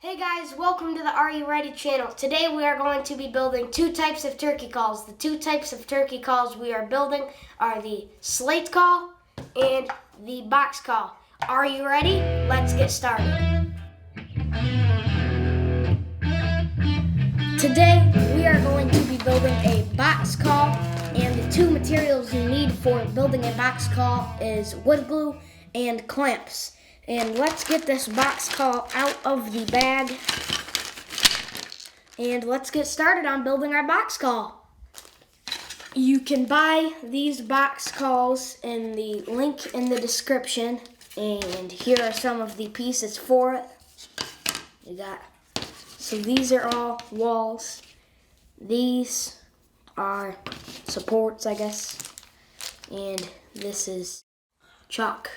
Hey guys, welcome to the Are You Ready channel. Today we are going to be building two types of turkey calls. The two types of turkey calls we are building are the slate call and the box call. Are you ready? Let's get started. Today we are going to be building a box call, and the two materials you need for building a box call is wood glue and clamps. And let's get this box call out of the bag. And let's get started on building our box call. You can buy these box calls in the link in the description. And here are some of the pieces for it. So these are all walls. These are supports, I guess. And this is chalk.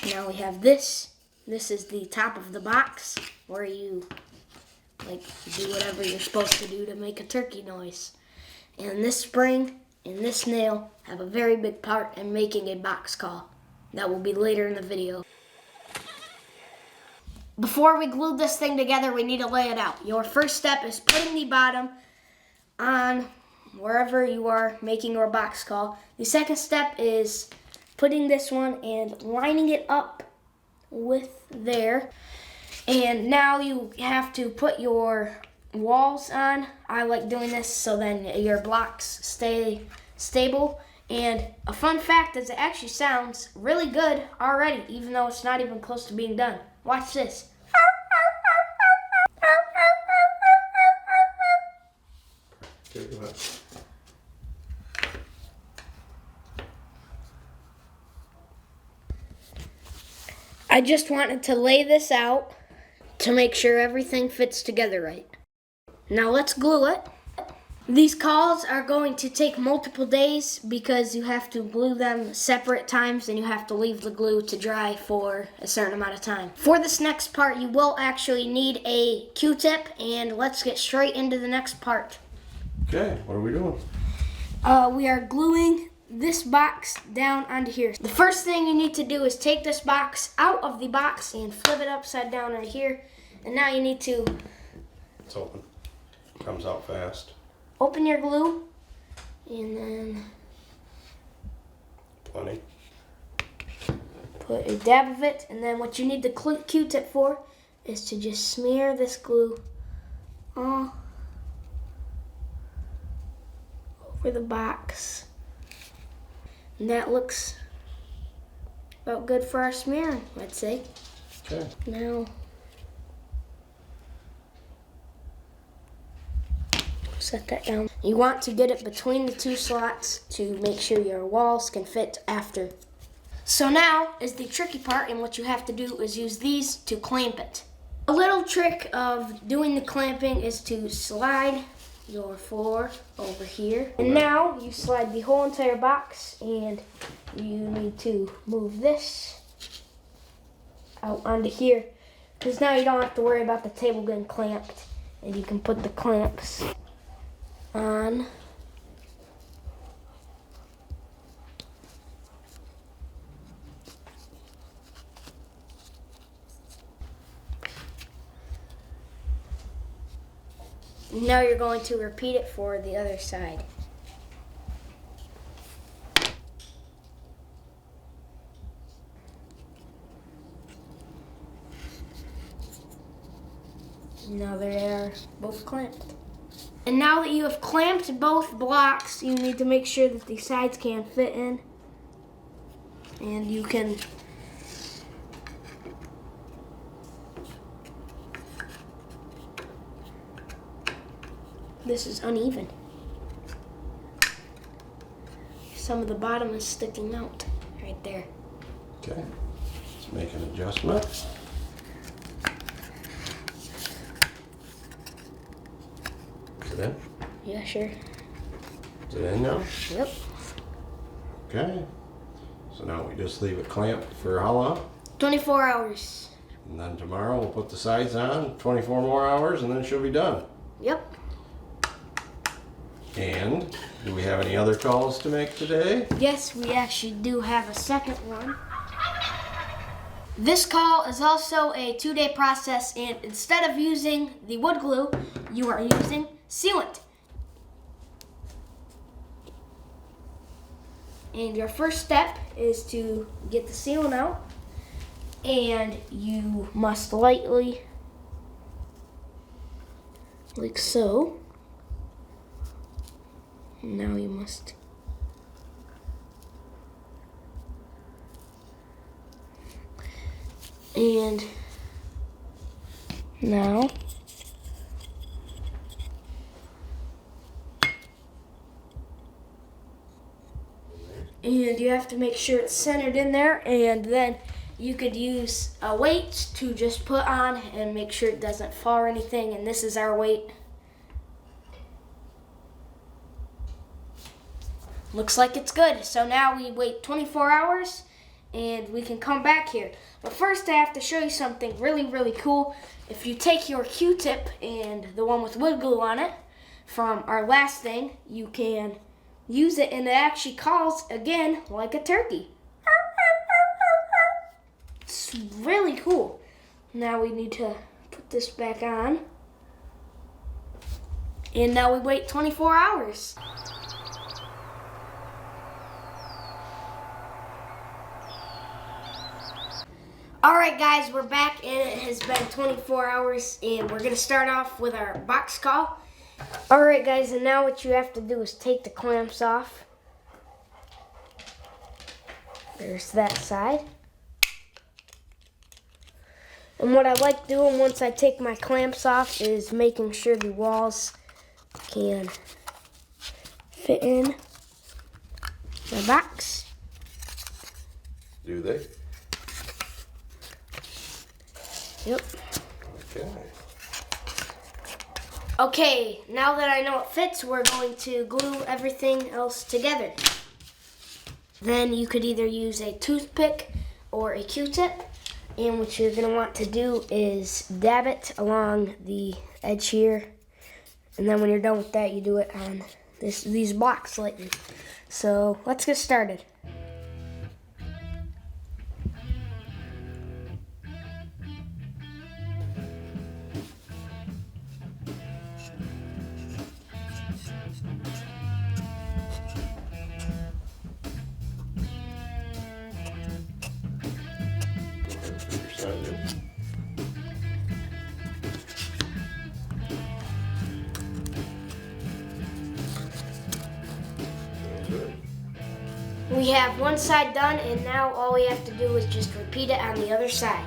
Now we have this. This is the top of the box where you do whatever you're supposed to do to make a turkey noise. And this spring and this nail have a very big part in making a box call. That will be later in the video. Before we glue this thing together, we need to lay it out. Your first step is putting the bottom on wherever you are making your box call. The second step is putting this one and lining it up with there. And now you have to put your walls on. I like doing this so then your blocks stay stable. And a fun fact is it actually sounds really good already, even though it's not even close to being done. Watch this. I just wanted to lay this out to make sure everything fits together right. Now let's glue it. These calls are going to take multiple days because you have to glue them separate times and you have to leave the glue to dry for a certain amount of time. For this next part, you will actually need a Q-tip, and let's get straight into the next part. Okay, what are we doing? We are gluing this box down onto here. The first thing you need to do is take this box out of the box and flip it upside down right here. And now you need to... It's open. Comes out fast. Open your glue, and then Plenty. put a dab of it. And then what you need the Q-tip for is to just smear this glue all over the box. And that looks about good for our smearing, I'd say. Okay. Now, set that down. You want to get it between the two slots to make sure your walls can fit after. So now is the tricky part, and what you have to do is use these to clamp it. A little trick of doing the clamping is to slide your floor over here. And now you slide the whole entire box, and you need to move this out onto here, because now you don't have to worry about the table getting clamped, and you can put the clamps on. Now you're going to repeat it for the other side. Now they are both clamped. And now that you have clamped both blocks, you need to make sure that the sides can fit in. And you can this is uneven. Some of the bottom is sticking out right there. Okay. Let's make an adjustment. Is it in? Yeah, sure. Is it in now? Yep. Okay. So now we just leave it clamped for how long? 24 hours. And then tomorrow we'll put the sides on, 24 more hours, and then she'll be done. Yep. And do we have any other calls to make today? Yes, we actually do have a second one. This call is also a 2-day process, and instead of using the wood glue, you are using sealant. And your first step is to get the sealant out, and you must lightly, like so. Now you must and now you have to make sure it's centered in there, and then you could use a weight to just put on and make sure it doesn't fall or anything, and this is our weight. Looks like it's good. So now we wait 24 hours and we can come back here. But first I have to show you something really, really cool. If you take your Q-tip and the one with wood glue on it from our last thing, you can use it and it actually calls again like a turkey. It's really cool. Now we need to put this back on. And now we wait 24 hours. Alright guys, we're back and it has been 24 hours and we're going to start off with our box call. Alright guys, and now what you have to do is take the clamps off. There's that side. And what I like doing once I take my clamps off is making sure the walls can fit in the box. Do they? Yep. Okay. Okay, now that I know it fits, we're going to glue everything else together. Then you could either use a toothpick or a Q-tip, and what you're going to want to do is dab it along the edge here, and then when you're done with that, you do it on these blocks lightly. So let's get started. We have one side done, and now all we have to do is just repeat it on the other side.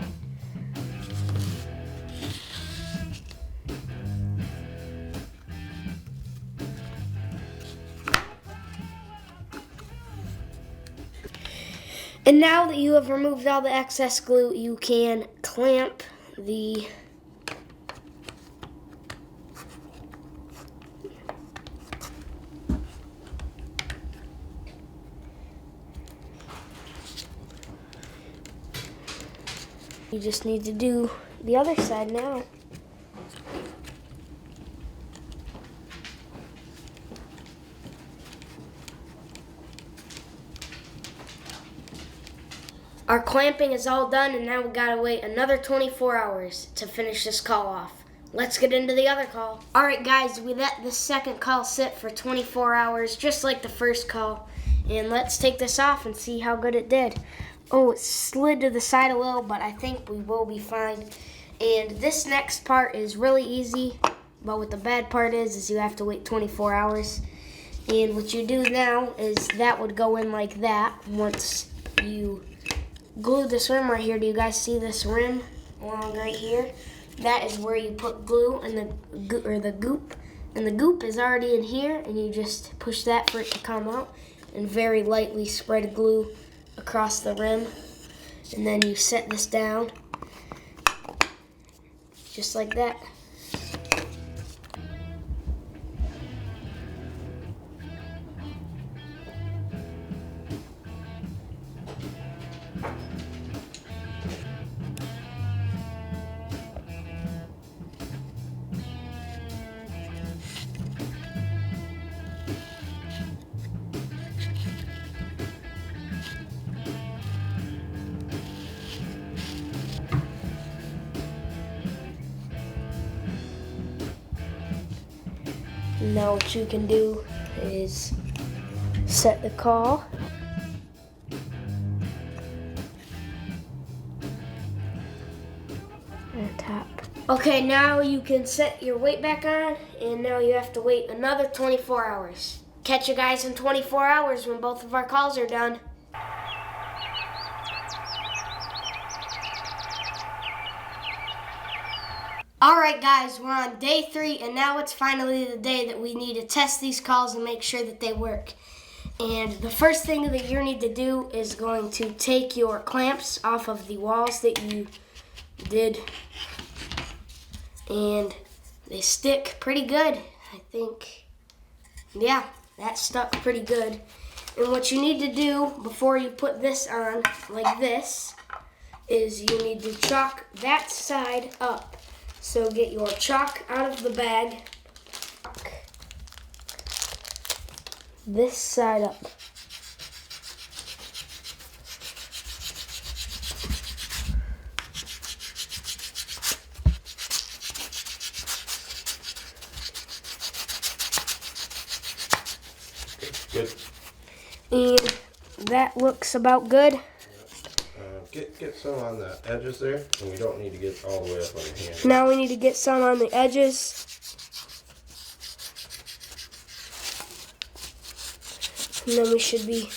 And now that you have removed all the excess glue, you can clamp the You just need to do the other side now. Our clamping is all done, and now we gotta wait another 24 hours to finish this call off. Let's get into the other call. All right, guys, we let the second call sit for 24 hours, just like the first call. And let's take this off and see how good it did. Oh, it slid to the side a little, but I think we will be fine. And this next part is really easy, but what the bad part is you have to wait 24 hours. And what you do now is that would go in like that once you glue this rim right here. Do you guys see this rim along right here? That is where you put glue and the goop. And the goop is already in here, and you just push that for it to come out and very lightly spread glue across the rim. And then you set this down just like that. Now what you can do is set the call. And tap. Okay, now you can set your weight back on, and now you have to wait another 24 hours. Catch you guys in 24 hours when both of our calls are done. Alright guys, we're on day 3, and now it's finally the day that we need to test these calls and make sure that they work. And the first thing that you need to do is going to take your clamps off of the walls that you did. And they stick pretty good, I think. Yeah, that stuck pretty good. And what you need to do before you put this on, like this, is you need to chalk that side up. So get your chalk out of the bag. This side up. Good. And that looks about good. Get some on the edges there, and we don't need to get all the way up on your hand. Now we need to get some on the edges. And then we should be...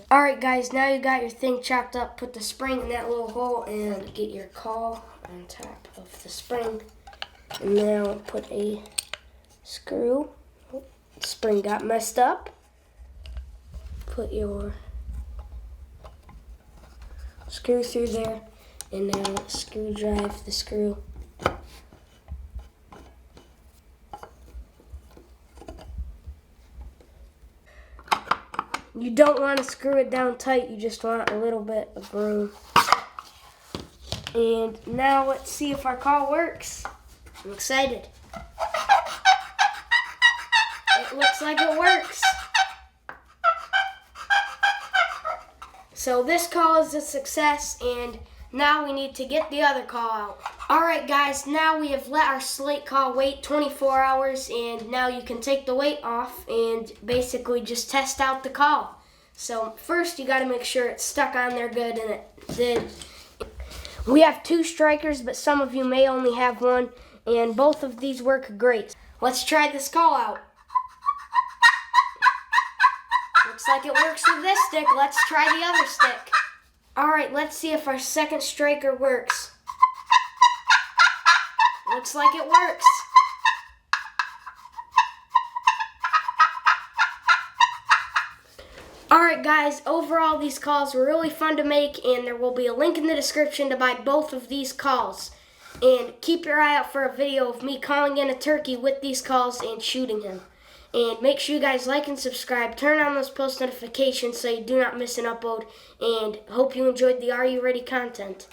Alright guys, now you got your thing chopped up. Put the spring in that little hole and get your call on top of the spring. And now put a screw. Oh, the spring got messed up. Put your screw through there, and now screw drive the screw. You don't want to screw it down tight, you just want a little bit of room. And now let's see if our call works. I'm excited. It looks like it works. So this call is a success, and now we need to get the other call out. Alright guys, now we have let our slate call wait 24 hours, and now you can take the weight off and basically just test out the call. So first you got to make sure it's stuck on there good, and it did. We have 2 strikers, but some of you may only have 1, and both of these work great. Let's try this call out. Looks like it works with this stick. Let's try the other stick. Alright, let's see if our second striker works. Looks like it works. Alright guys, overall these calls were really fun to make, and there will be a link in the description to buy both of these calls. And keep your eye out for a video of me calling in a turkey with these calls and shooting him. And make sure you guys like and subscribe. Turn on those post notifications so you do not miss an upload. And hope you enjoyed the Are You Ready content.